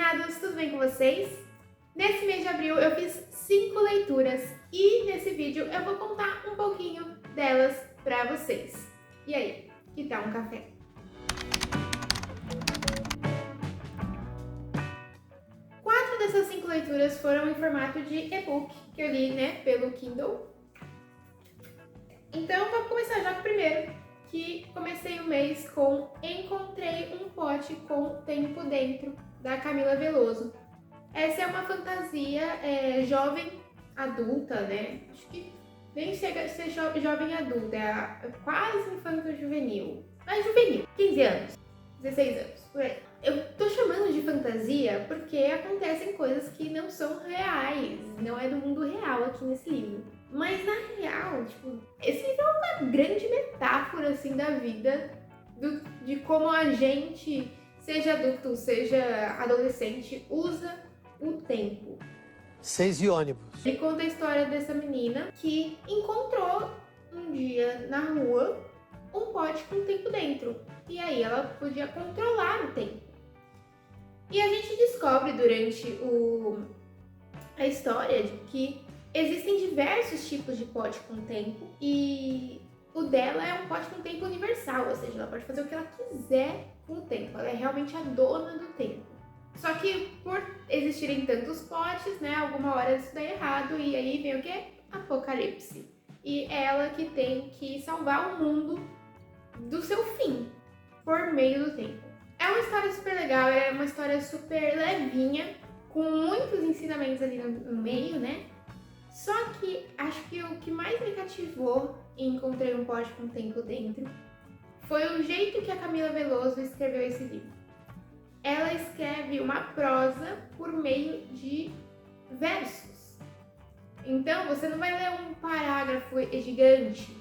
alienados, tudo bem com vocês? Nesse mês de abril eu fiz 5 leituras e nesse vídeo eu vou contar um pouquinho delas pra vocês. E aí, que tal um café? Quatro dessas 5 leituras foram em formato de e-book, que eu li, pelo Kindle. Então vamos começar já com o primeiro, que comecei o mês com Encontrei um Pote com Tempo Dentro, da Camila Veloso. Essa é uma fantasia jovem adulta, Acho que nem chega a ser jovem adulta, é quase infanto-juvenil. Mas juvenil, 15 anos, 16 anos, por aí. Eu tô chamando de fantasia porque acontecem coisas que não são reais, não é do mundo real aqui nesse livro. Mas na real, esse livro é uma grande metáfora, assim, da vida, de como a gente, seja adulto, seja adolescente, usa o tempo. 6 e ônibus. Ele conta a história dessa menina que encontrou um dia na rua um pote com tempo dentro. E aí ela podia controlar o tempo. E a gente descobre durante a história de que existem diversos tipos de pote com tempo e o dela é um pote com tempo universal, ou seja, ela pode fazer o que ela quiser com o tempo, ela é realmente a dona do tempo. Só que por existirem tantos potes, alguma hora isso dá errado e aí vem o quê? Apocalipse. E é ela que tem que salvar o mundo do seu fim, por meio do tempo. É uma história super legal, é uma história super levinha, com muitos ensinamentos ali no meio, Só que acho que o que mais me cativou e Encontrei um Pote com Tempo Dentro foi o jeito que a Camila Veloso escreveu esse livro. Ela escreve uma prosa por meio de versos. Então você não vai ler um parágrafo gigante,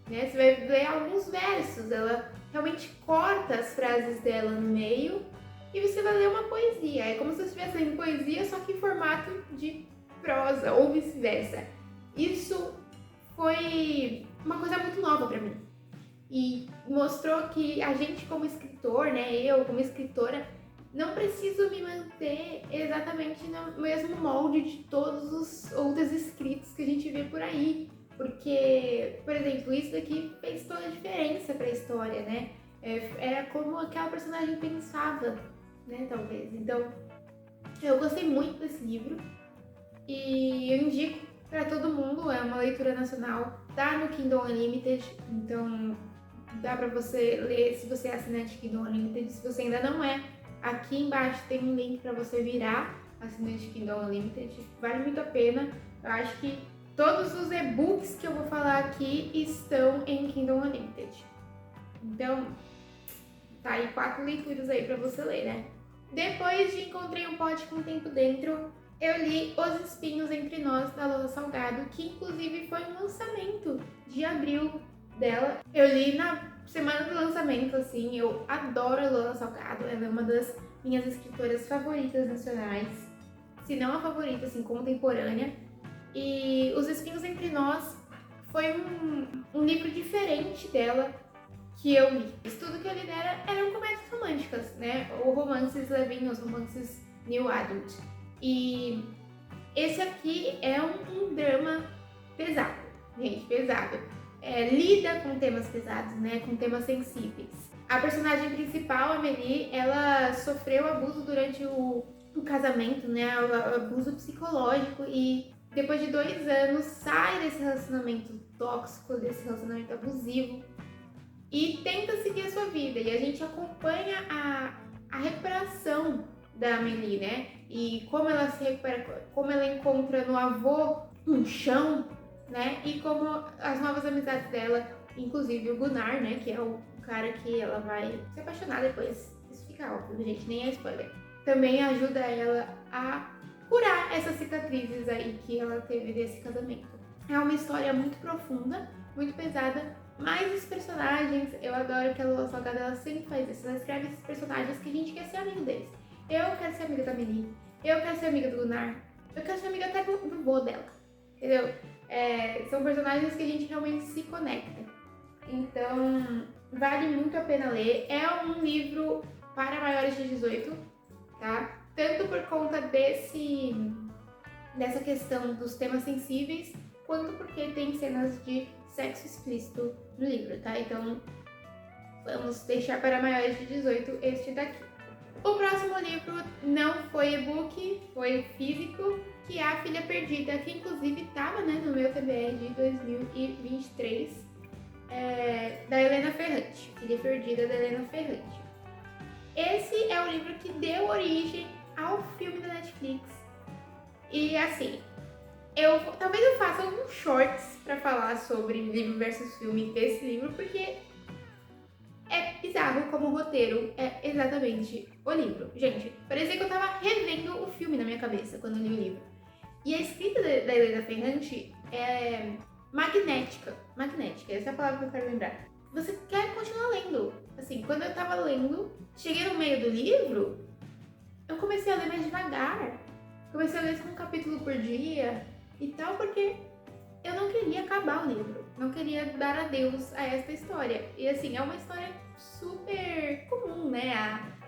Você vai ler alguns versos. Ela realmente corta as frases dela no meio e você vai ler uma poesia. É como se você estivesse lendo poesia, só que em formato de prosa ou vice-versa. Isso foi uma coisa muito nova para mim. E mostrou que a gente como escritor, eu como escritora, não preciso me manter exatamente no mesmo molde de todos os outros escritos que a gente vê por aí. Porque, por exemplo, isso daqui fez toda a diferença para a história, Era como aquela personagem pensava, talvez. Então, eu gostei muito desse livro e eu indico para todo mundo. É uma leitura nacional, tá no Kindle Unlimited, então dá para você ler se você é assinante Kindle Unlimited. Se você ainda não é, aqui embaixo tem um link para você virar assinante Kindle Unlimited. Vale muito a pena. Eu acho que todos os e-books que eu vou falar aqui estão em Kindle Unlimited. Então, tá aí 4 leituras aí pra você ler, Depois de Encontrei um Pote com Tempo Dentro, eu li Os Espinhos Entre Nós, da Lola Salgado, que inclusive foi um lançamento de abril dela. Eu li na semana do lançamento, assim. Eu adoro a Lola Salgado, ela é uma das minhas escritoras favoritas nacionais, se não a favorita, assim, contemporânea. E Os Espinhos Entre Nós foi um livro diferente dela que eu li. Tudo que eu li dela eram comédias românticas, ou romances levinhos, romances new adult. E esse aqui é um drama pesado, gente, pesado. Lida com temas pesados, com temas sensíveis. A personagem principal, a Amélie, ela sofreu abuso durante o casamento, abuso psicológico, e depois de 2 anos sai desse relacionamento tóxico, desse relacionamento abusivo e tenta seguir a sua vida. E a gente acompanha a recuperação da Amélie, E como ela se recupera, como ela encontra no avô um chão, E como as novas amizades dela, inclusive o Gunnar, que é o cara que ela vai se apaixonar depois. Isso fica óbvio, gente, nem é spoiler. Também ajuda ela a curar essas cicatrizes aí que ela teve desse casamento. É uma história muito profunda, muito pesada, mas os personagens, eu adoro que a Lola Salgado, ela sempre faz isso. Ela escreve esses personagens que a gente quer ser amigo deles. Eu quero ser amiga da Amélie, eu quero ser amiga do Gunnar, eu quero ser amiga até do vô dela, entendeu? São personagens que a gente realmente se conecta. Então, vale muito a pena ler. É um livro para maiores de 18, tá? tanto por conta dessa questão dos temas sensíveis, quanto porque tem cenas de sexo explícito no livro, tá? Então, vamos deixar para maiores de 18 este daqui. O próximo livro não foi e-book, foi físico, que é A Filha Perdida, que inclusive estava, né, no meu TBR de 2023, da Helena Ferrante. Filha Perdida, da Helena Ferrante. Esse é o livro que deu origem ao filme da Netflix. E assim, talvez eu faça alguns shorts para falar sobre livro versus filme desse livro, porque é bizarro como o roteiro é exatamente o livro. Gente, parecia que eu tava revendo o filme na minha cabeça quando eu li o livro. E a escrita da Helena Ferrante é magnética. Magnética, essa é a palavra que eu quero lembrar. Você quer continuar lendo. Assim, quando eu tava lendo, cheguei no meio do livro, eu comecei a ler mais devagar. Comecei a ler um capítulo por dia e tal, porque eu não queria acabar o livro. Não queria dar adeus a esta história. E assim, é uma história super comum, né?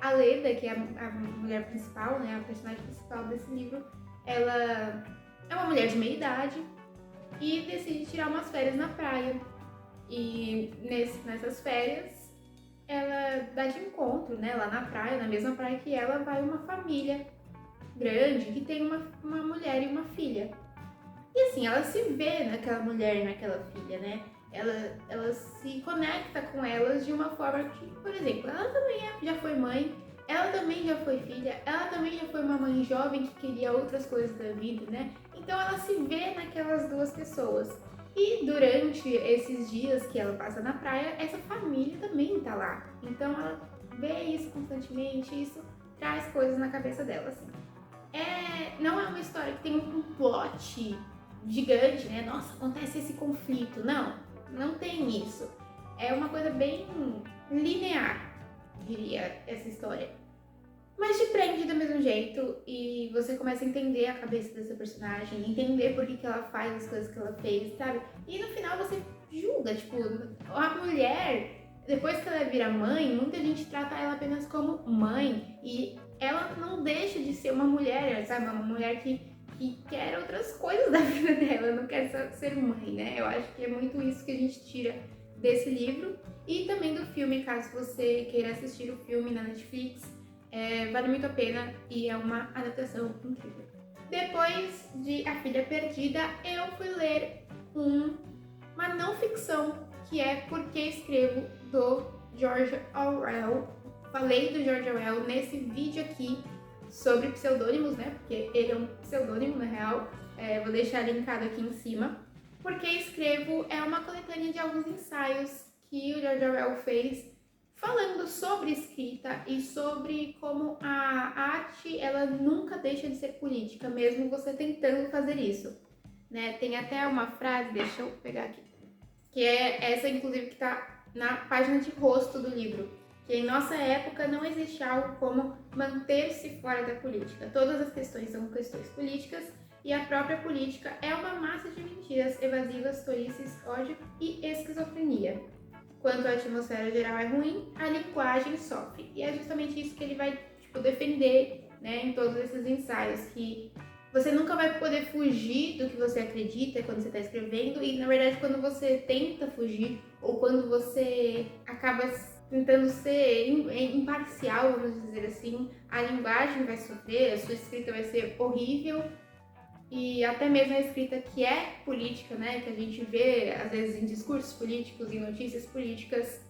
A Leda, que é a mulher principal, né? A personagem principal desse livro, ela é uma mulher de meia idade e decide tirar umas férias na praia. E nessas férias, ela dá de encontro, né? Lá na praia, na mesma praia que ela, vai uma família grande que tem uma mulher e uma filha. E assim, ela se vê naquela mulher e naquela filha, né? Ela se conecta com elas de uma forma que, por exemplo, ela também já foi mãe, ela também já foi filha, ela também já foi uma mãe jovem que queria outras coisas da vida, né? Então ela se vê naquelas duas pessoas. E durante esses dias que ela passa na praia, essa família também tá lá. Então ela vê isso constantemente, isso traz coisas na cabeça dela, assim. Não é uma história que tem um plot gigante, né? Nossa, acontece esse conflito. Não tem isso. É uma coisa bem linear, diria, essa história. Mas te prende do mesmo jeito e você começa a entender a cabeça dessa personagem, entender por que ela faz as coisas que ela fez, sabe? E no final você julga, tipo, a mulher, depois que ela vira mãe, muita gente trata ela apenas como mãe e ela não deixa de ser uma mulher, sabe? Uma mulher que quer outras coisas da vida dela, não quer só ser mãe, né? Eu acho que é muito isso que a gente tira desse livro e também do filme, caso você queira assistir o filme na Netflix. Vale muito a pena e é uma adaptação incrível. Depois de A Filha Perdida, eu fui ler uma não ficção, que é Por que Escrevo, do George Orwell. Falei do George Orwell nesse vídeo aqui sobre pseudônimos, né? Porque ele é um pseudônimo, na real. Vou deixar linkado aqui em cima. Por que Escrevo é uma coletânea de alguns ensaios que o George Orwell fez falando sobre escrita e sobre como a arte, ela nunca deixa de ser política, mesmo você tentando fazer isso, né? Tem até uma frase, deixa eu pegar aqui, que é essa, inclusive, que está na página de rosto do livro, que em nossa época não existe algo como manter-se fora da política. Todas as questões são questões políticas e a própria política é uma massa de mentiras evasivas, tolices, ódio e esquizofrenia. Quando a atmosfera geral é ruim, a linguagem sofre. E é justamente isso que ele vai defender, né, em todos esses ensaios, que você nunca vai poder fugir do que você acredita quando você está escrevendo e, na verdade, quando você tenta fugir ou quando você acaba tentando ser imparcial, vamos dizer assim, a linguagem vai sofrer, a sua escrita vai ser horrível. E até mesmo a escrita que é política, né, que a gente vê às vezes em discursos políticos e notícias políticas,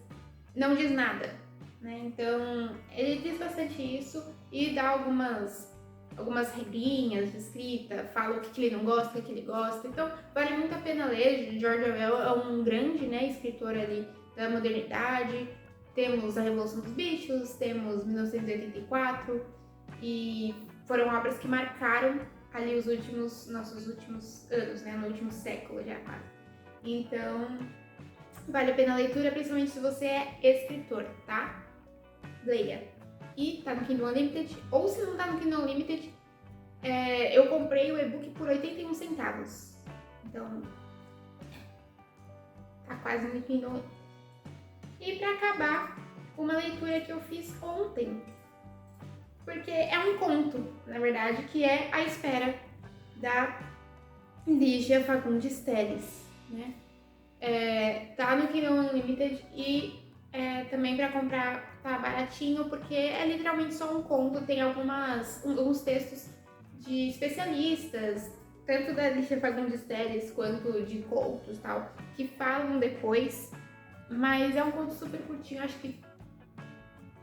não diz nada, né? Então ele diz bastante isso e dá algumas regrinhas de escrita, fala o que ele não gosta, o que ele gosta. Então vale muito a pena ler. George Orwell é um grande, né, escritor ali da modernidade. Temos a Revolução dos Bichos, temos 1984 e foram obras que marcaram ali nossos últimos anos, né, no último século já quase. Então, vale a pena a leitura, principalmente se você é escritor, tá? Leia. E tá no Kindle Unlimited, ou se não tá no Kindle Unlimited, eu comprei o e-book por 81 centavos. Então, tá quase no Kindle Unlimited. E pra acabar, uma leitura que eu fiz ontem, porque é um conto, na verdade, que é A Espera, da Lígia Fagundes Telles, né? Tá no Kindle Unlimited e também para comprar tá baratinho, porque é literalmente só um conto, tem alguns textos de especialistas, tanto da Lígia Fagundes Telles quanto de contos e tal, que falam depois, mas é um conto super curtinho, acho que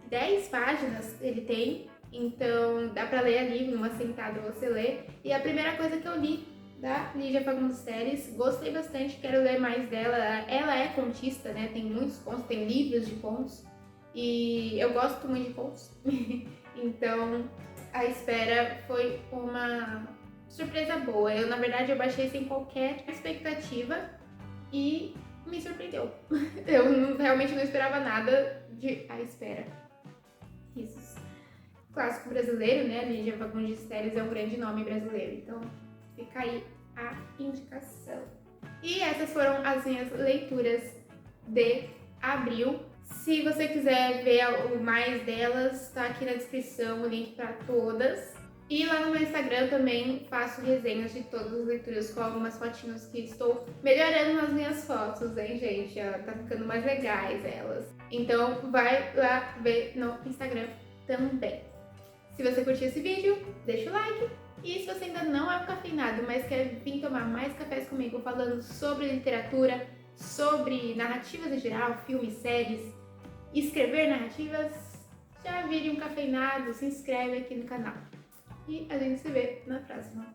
10 páginas ele tem, então dá pra ler ali numa sentada você lê. E a primeira coisa que eu li da Lígia Fagundes Telles, gostei bastante, quero ler mais dela. Ela é contista, né? Tem muitos contos, tem livros de contos e eu gosto muito de contos. Então, A Espera foi uma surpresa boa. Na verdade, eu baixei sem qualquer expectativa e me surpreendeu. Eu realmente não esperava nada de A Espera. Isso. Clássico brasileiro, né? Lígia Fagundes Telles é um grande nome brasileiro, então fica aí a indicação. E essas foram as minhas leituras de abril. Se você quiser ver mais delas, tá aqui na descrição o link para todas. E lá no meu Instagram também faço resenhas de todas as leituras com algumas fotinhos que estou melhorando nas minhas fotos, hein, gente? Tá ficando mais legais elas. Então vai lá ver no Instagram também. Se você curtiu esse vídeo, deixa o like. E se você ainda não é um cafeinado, mas quer vir tomar mais cafés comigo falando sobre literatura, sobre narrativas em geral, filmes, séries, escrever narrativas, já vire um cafeinado, se inscreve aqui no canal. E a gente se vê na próxima.